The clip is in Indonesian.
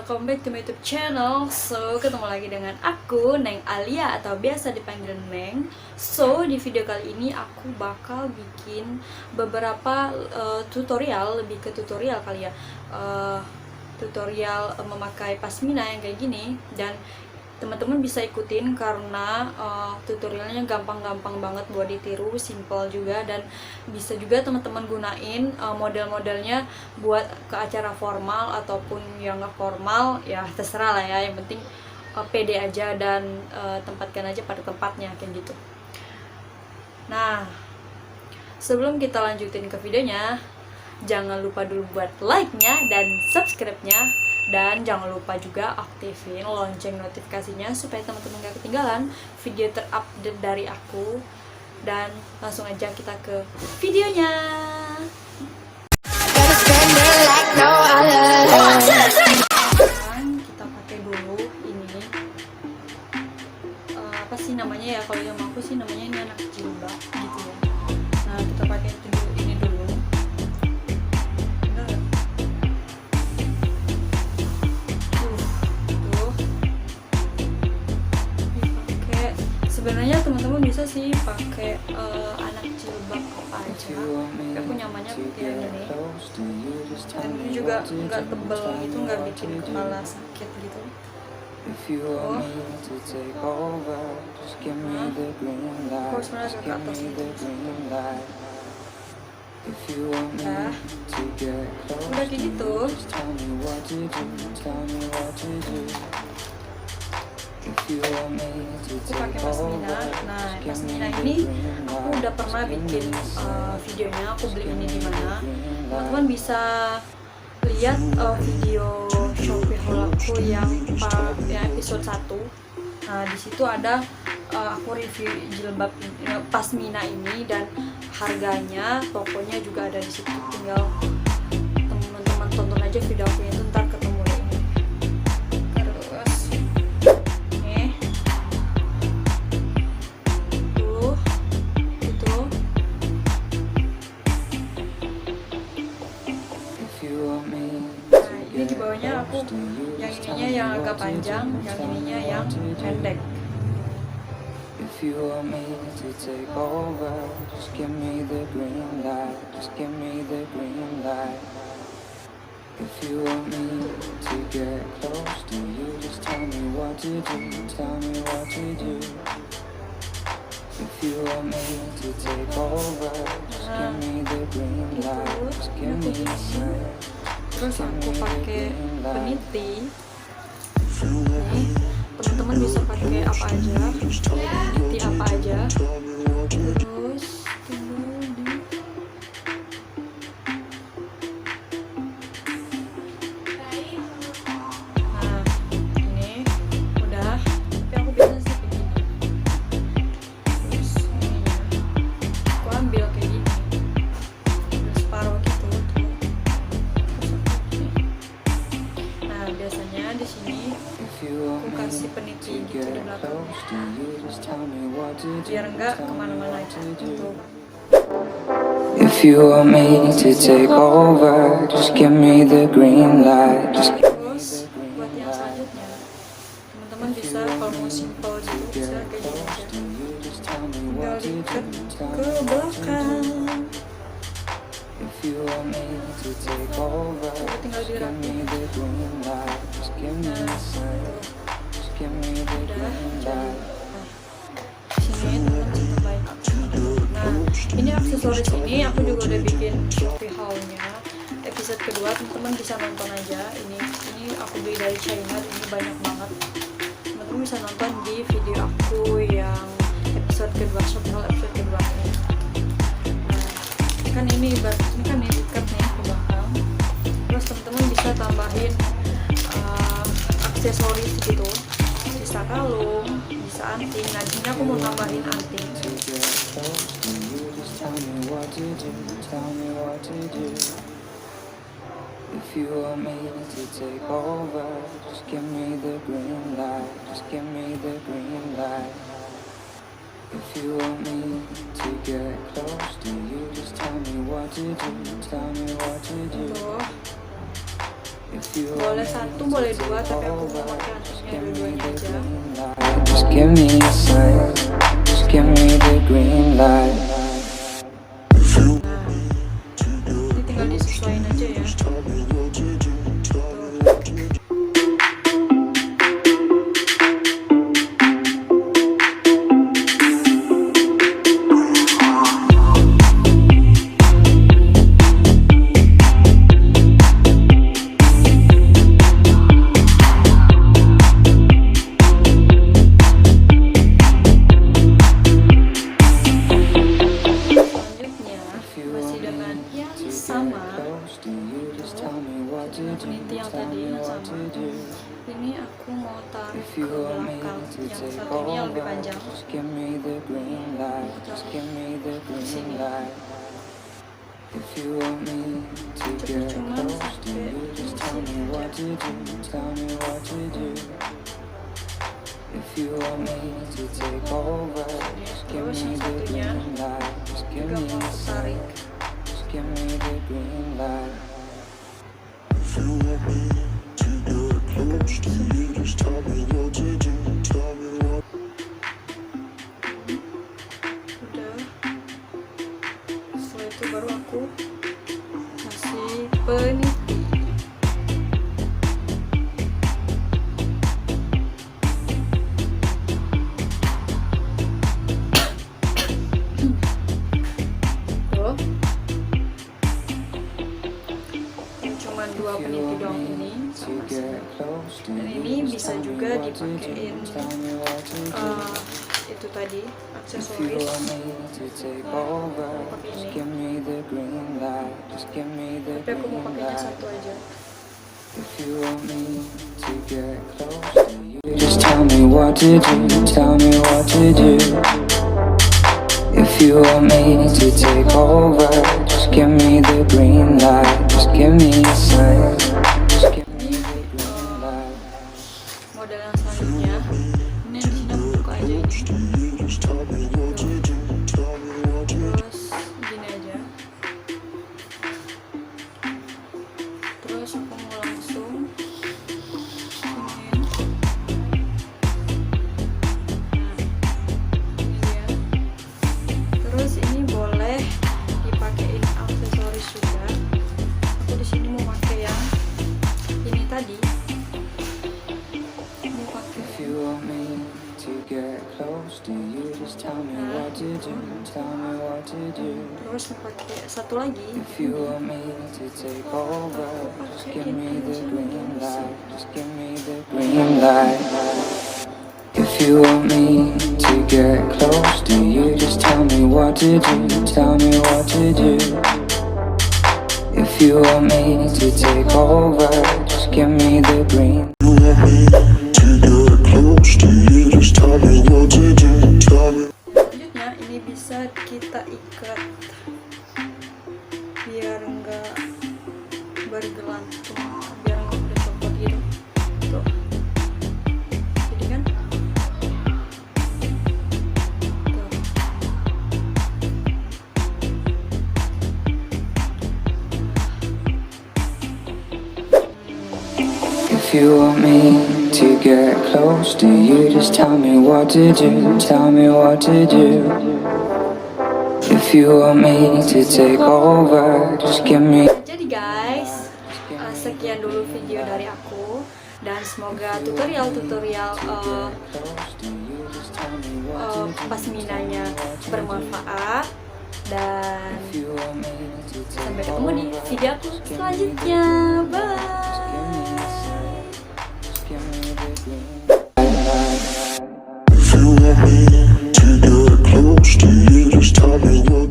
welcome back to my YouTube channel. So, ketemu lagi dengan aku, Nenk Alliah atau biasa dipanggil Nenk. So, di video kali ini aku bakal bikin beberapa tutorial, lebih ke tutorial kali ya. Tutorial memakai pasmina yang kayak gini, dan teman-teman bisa ikutin karena tutorialnya gampang-gampang banget buat ditiru, simple juga, dan bisa juga teman-teman gunain model-modelnya buat ke acara formal ataupun yang nggak formal, ya terserah lah ya, yang penting pede aja dan tempatkan aja pada tempatnya kayak gitu. Nah, sebelum kita lanjutin ke videonya, jangan lupa dulu buat like-nya dan subscribe-nya. Dan jangan lupa juga aktifin lonceng notifikasinya supaya teman-teman gak ketinggalan video terupdate dari aku. Dan langsung aja kita ke videonya. Sekarang kita pakai dulu ini apa sih namanya ya, kalau yang aku sih namanya ini anak jilbab gitu ya. Nah, kita pakai ini dulu. Sebenarnya teman-teman bisa sih pakai anak jilbab apa aja. Aku nyamannya pakai yang ini. Dan ini juga nggak tebel gitu, nggak bikin kepala sakit gitu. Oh, aku sebenarnya agak ke atas gitu. Nah, udah kayak gitu. Aku pakai pasmina. Nah, pasmina ini aku udah pernah bikin videonya. Aku beli ini di mana. Teman-teman bisa lihat video Shopee haul aku yang episode 1. Nah, di situ ada aku review jilbab pasmina ini dan harganya, tokonya juga ada di situ. Tinggal teman-teman tonton aja video aku itu, ntar ketemu. Ini di bawahnya aku yang ininya yang agak panjang, yang ininya yang pendek. If you want me to take over, just give me the green light, just give me the green light. If you want me to get close to you, just tell me what to do, tell me what to do. If you want me to take over, just give me the green light, just give me the green light. Terus aku pakai peniti. Nih, teman-teman bisa pakai apa aja, peniti apa aja. Terus tinggal di nah, ini udah. Tapi aku biasa sih begini. Terus ininya aku ambil kayak gini, separuh gitu. Biasanya di sini aku kasih peniti gitu di belakang biar enggak kemana-mana aja gitu. If you want me to take over, just give me the green light. Terus buat yang selanjutnya, teman-teman bisa kalau mau simple gitu bisa kayak gini aja, tinggal diikat ke belakang. Tinggal dirapin. Sini teman-teman terbaik. Nah, ini aksesoris ini aku juga udah bikin Shopee haulnya. Episode kedua teman-teman bisa nonton aja. Ini aku beli dari China, ini banyak banget. Teman-teman bisa nonton di video aku yang episode kedua, Shopee haul episode kedua. Kan ini kan ini deket nih ke belakang. Terus teman-teman bisa tambahin aksesoris gitu, bisa kalung, bisa anting. Nah, di sini aku mau tambahin anting. If you want me to take over, just give me the green light, just give me the green light. If you want me to get close to you, just tell me what to do, tell me what to do. If boleh satu, boleh dua, tapi aku mau pakai antingnya dua-duanya aja. Just give me a sign, just give me the green light. Nah, ini tinggal disesuaikan aja ya. Peniti yang tadi sama. Ini aku mau tarik ke belakang. Yang satu ini yang lebih panjang. Cuma sampai terus yang satunya juga mau aku tarik. Udah. Setelah itu baru aku kasih peniti. Tuh. Cuman 2 peniti doang ini sama saya. Dan ini bisa juga dipakein itu tadi aksesoris. Pakai ini. Tapi aku mau pakainya satu aja. Just tell me what to do, tell me what to do. If you want me to take over, just give me the green light, just give me a sign, just give me the green light. Model yang selanjutnya, ini di sini aku buka aja ini. Terus gini aja. Terus aku mau langsung ini. Terus ini boleh dipakein aksesoris juga. Aku di sini mau pakai yang ini tadi. Mau pakai terus mau pakai satu lagi. If you want me to get close to you, just tell me what to do, tell me what to do. If you want me to take over, just give me the green. Selanjutnya ini bisa kita ikat biar enggak bergelantung, biar enggak mudah copot gitu. Tuh. Jadi kan? Tuh. If you want me to get close to you, just tell me what to do, tell me what to do. If you want me to take over, just give me. Jadi guys, sekian dulu video dari aku, dan semoga tutorial pasminanya bermanfaat, dan sampai ketemu di video aku selanjutnya. Bye. If you want me to get close to you, just tell me what